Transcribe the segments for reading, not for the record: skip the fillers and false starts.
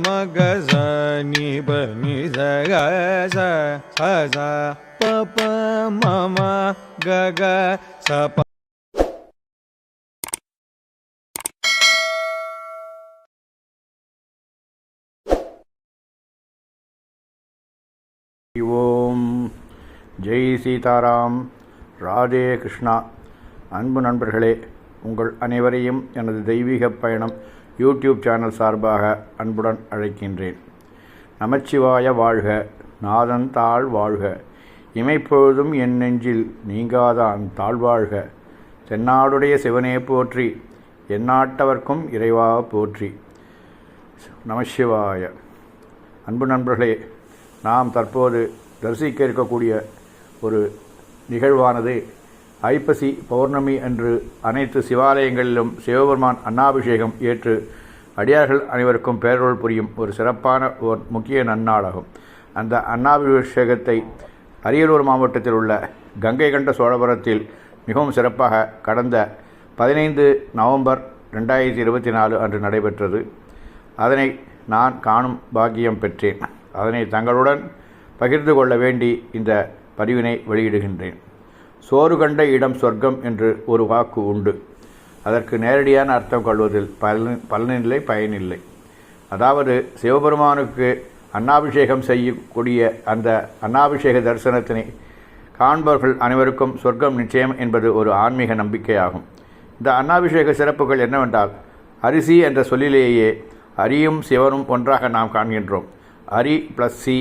மக ச நி ப நி ச க ச ச ச ப ப ம ம க க ச ப. ஓம் ஜெய் சீதாராம், ராதே கிருஷ்ணா. அன்பு நண்பர்களே, உங்கள் அனைவரையும் எனது தெய்வீக பயணம் யூடியூப் சேனல் சார்பாக அன்புடன் அழைக்கின்றேன். நமச்சிவாய வாழ்க, நாதன் தாழ் வாழ்க, இமைப்பொழுதும் என் நெஞ்சில் நீங்காதான் தாழ்வாழ்க. தென்னாடுடைய சிவனே போற்றி, எந்நாட்டவர்க்கும் இறைவா போற்றி. நமசிவாய. அன்பு நண்பர்களே, நாம் தற்போது தரிசிக்க இருக்கக்கூடிய ஒரு நிகழ்வானது ஐப்பசி பௌர்ணமி அன்று அனைத்து சிவாலயங்களிலும் சிவபெருமான் அன்னாபிஷேகம் ஏற்று அடியார்கள் அனைவருக்கும் பேரருள் புரியும் ஒரு சிறப்பான ஒரு முக்கிய நன்னாளாகும். அந்த அன்னாபிஷேகத்தை அரியலூர் மாவட்டத்தில் உள்ள கங்கை கொண்ட சோழபுரத்தில் மிகவும் சிறப்பாக கடந்த 15 நவம்பர் 2024 அன்று நடைபெற்றது. அதனை நான் காணும் பாக்கியம் பெற்றேன். அதனை தங்களுடன் பகிர்ந்து கொள்ள வேண்டி இந்த பதிவினை வெளியிடுகின்றேன். சோறு கண்ட இடம் சொர்க்கம் என்று ஒரு வாக்கு உண்டு. அதற்கு நேரடியான அர்த்தம் கொள்வதில் பலனில்லை, பயனில்லை. அதாவது சிவபெருமானுக்கு அன்னாபிஷேகம் செய்யக்கூடிய அந்த அன்னாபிஷேக தரிசனத்தினை காண்பவர்கள் அனைவருக்கும் சொர்க்கம் நிச்சயம் என்பது ஒரு ஆன்மீக நம்பிக்கையாகும். இந்த அன்னாபிஷேக சிறப்புகள் என்னவென்றால், அரிசி என்ற சொல்லிலேயே அரியும் சிவனும் ஒன்றாக நாம் காண்கின்றோம். அரி ப்ளஸ் சி,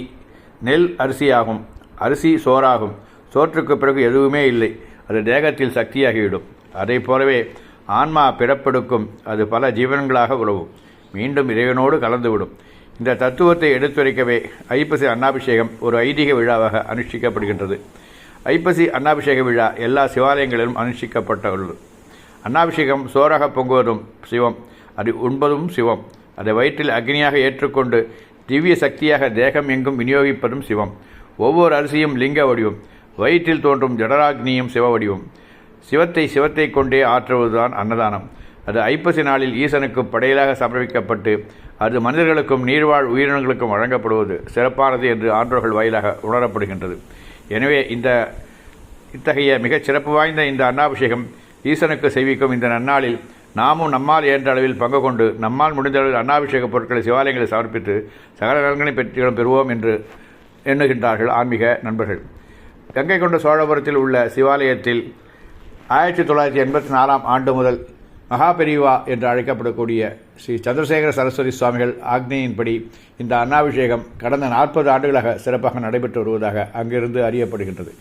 நெல் அரிசியாகும், அரிசி சோறாகும். சோற்றுக்கு பிறகு எதுவுமே இல்லை, அது தேகத்தில் சக்தியாகிவிடும். அதை போலவே ஆன்மா பிறப்பெடுக்கும், அது பல ஜீவன்களாக உழவும், மீண்டும் இறைவனோடு கலந்துவிடும். இந்த தத்துவத்தை எடுத்துரைக்கவே ஐப்பசி அன்னாபிஷேகம் ஒரு ஐதீக விழாவாக அனுஷ்டிக்கப்படுகின்றது. ஐப்பசி அன்னாபிஷேக விழா எல்லா சிவாலயங்களிலும் அனுஷ்டிக்கப்பட்டுள்ளது. அன்னாபிஷேகம் சோறாக பொங்குவதும் சிவம், அது உண்பதும் சிவம், அதை வயிற்றில் அக்னியாக ஏற்றுக்கொண்டு திவ்ய சக்தியாக தேகம் எங்கும் விநியோகிப்பதும் சிவம். ஒவ்வொரு அரிசியும் லிங்க வடிவம், வயிற்றில் தோன்றும் ஜடராக்னியும் சிவ வடிவம். சிவத்தை கொண்டே ஆற்றுவதுதான் அன்னதானம். அது ஐப்பசி நாளில் ஈசனுக்கு படையலாக சமர்ப்பிக்கப்பட்டு அது மனிதர்களுக்கும் நீர்வாழ் உயிரினங்களுக்கும் வழங்கப்படுவது சிறப்பானது என்று ஆன்றோர்கள் வாயிலாக உணரப்படுகின்றது. எனவே இத்தகைய மிகச் சிறப்பு வாய்ந்த இந்த அன்னாபிஷேகம் ஈசனுக்கு செய்விக்கும் இந்த நன்னாளில் நாமும் நம்மால் இயன்ற அளவில் பங்கு கொண்டு நம்மால் முடிந்த அளவில் அன்னாபிஷேக பொருட்களை சிவாலயங்களில் சமர்ப்பித்து சகல நலன்களை பெறுவோம் என்று எண்ணுகின்றார்கள் ஆன்மீக நண்பர்கள். கங்கை கொண்ட சோழபுரத்தில் உள்ள சிவாலயத்தில் 1984 ஆண்டு முதல் மகாபெரிவா என்று அழைக்கப்படக்கூடிய ஸ்ரீ சந்திரசேகர சரஸ்வதி சுவாமிகள் ஆக்ஞையின்படி இந்த அன்னாபிஷேகம் கடந்த 40 ஆண்டுகளாக சிறப்பாக நடைபெற்று வருவதாக அங்கிருந்து அறியப்படுகின்றது.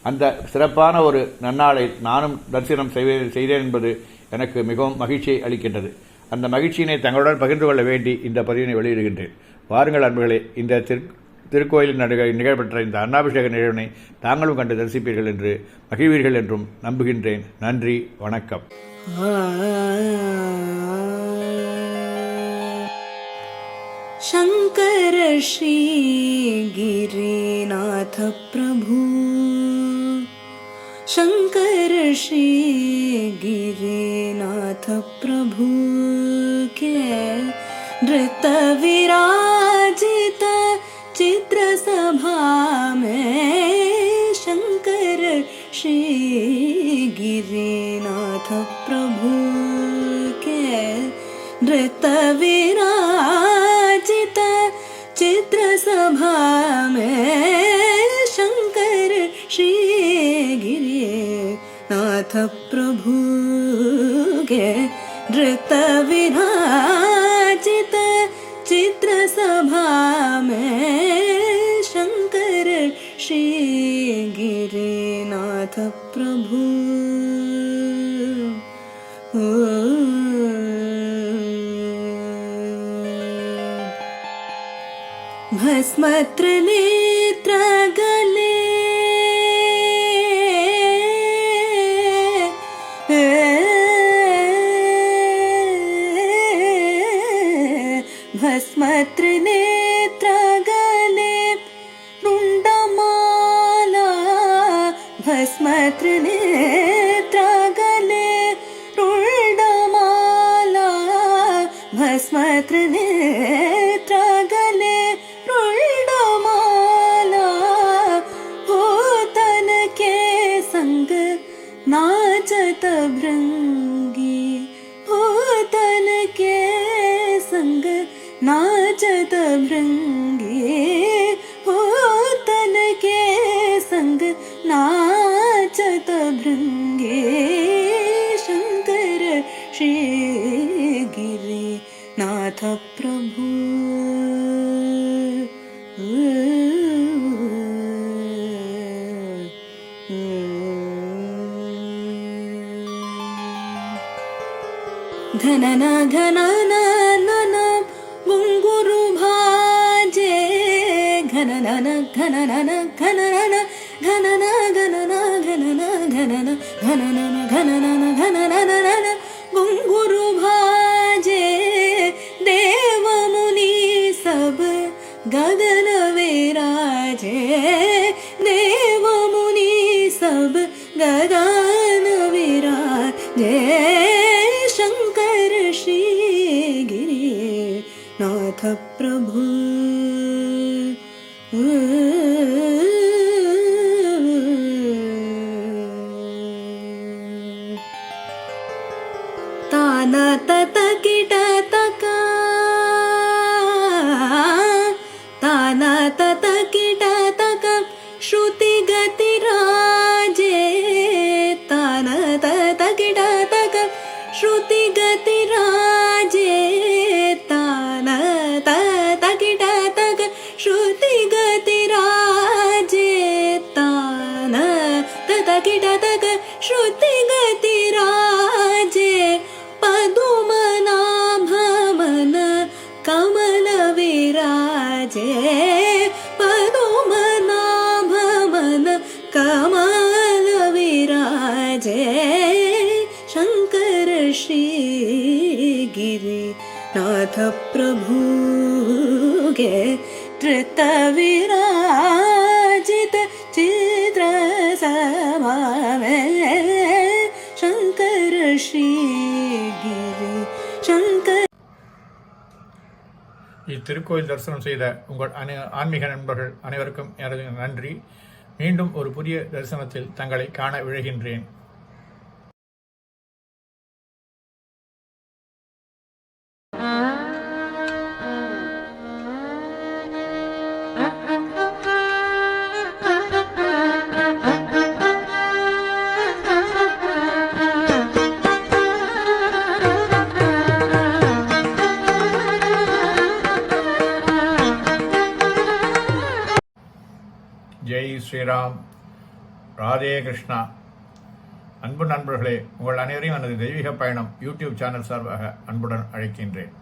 அந்த சிறப்பான ஒரு நன்னாளை நானும் தரிசனம் செய்தேன் என்பது எனக்கு மிகவும் மகிழ்ச்சியை அளிக்கின்றது. அந்த மகிழ்ச்சியினை தங்களுடன் பகிர்ந்து கொள்ள வேண்டி இந்த பதிவினை வெளியிடுகின்றேன். வாருங்கள் அன்பர்களே, இந்த திருக்கோயிலில் நிகழ்பெற்ற இந்த அன்னாபிஷேக நிகழ்வினை தாங்களும் கண்டு தரிசிப்பீர்கள் என்று மகிழ்வீர்கள் என்றும் நம்புகின்றேன். நன்றி, வணக்கம். शंकर श्री गिरिनाथ प्रभु, शंकर श्री गिरिनाथ प्रभु के नृत्य विराजित चित्र सभा में, शंकर श्री गिरिनाथ प्रभु के नृत्य विराजित चित्र सभा में, शंकर श्री गिरिनाथ प्रभु के नृत्य विराजित चित्र सभा में, शंकर श्री गिरिनाथ प्रभु. भस्मत्र नेत्र गले भस्मत्र नेत्र गले रुंडमाला, भस्मत्र नेत्र गले रुंडमाला, भस्मत्र नेत्र नाचत भृंगे हो तन के संग नाचत भृंगे शंकर श्री गिरिनाथ प्रभु घनना घनना नना गुंगुरु भाजे घनना घनना घनना घनना घनना घनना घनना घनना घनना घनना गुंगुरु भाजे देव मुनि सब गगन विराजे देव मुनि सब गगन विराजे शंकर श्री गिरिनाथ प्रभु ताना तत किट तका ताना तत किट तक श्रुति गति राजे ताना तत किट तक श्रुति गति राजे ताना तत किट तक श्रुति गति राजे ताना तत किट तक श्रुति गति राजे पदुमनाभ मन कमल विराजे पदुमनाभ मन कमल विराजे शंकर श्री गिरिनाथ प्रभु के धृत विराजित चित्र सभा में शंकर श्री गिरि शंकर இத்திருக்கோயில் தரிசனம் செய்த உங்கள் ஆன்மீக நண்பர்கள் அனைவருக்கும் எனது நன்றி. மீண்டும் ஒரு புதிய தரிசனத்தில் தங்களை காண விழைகின்றேன். ஜெய் ஸ்ரீராம், ராதே கிருஷ்ணா. அன்பு நண்பர்களே, உங்கள் அனைவரையும் எனது தெய்வீக பயணம் யூடியூப் சேனல் சார்பாக அன்புடன் அழைக்கின்றேன்.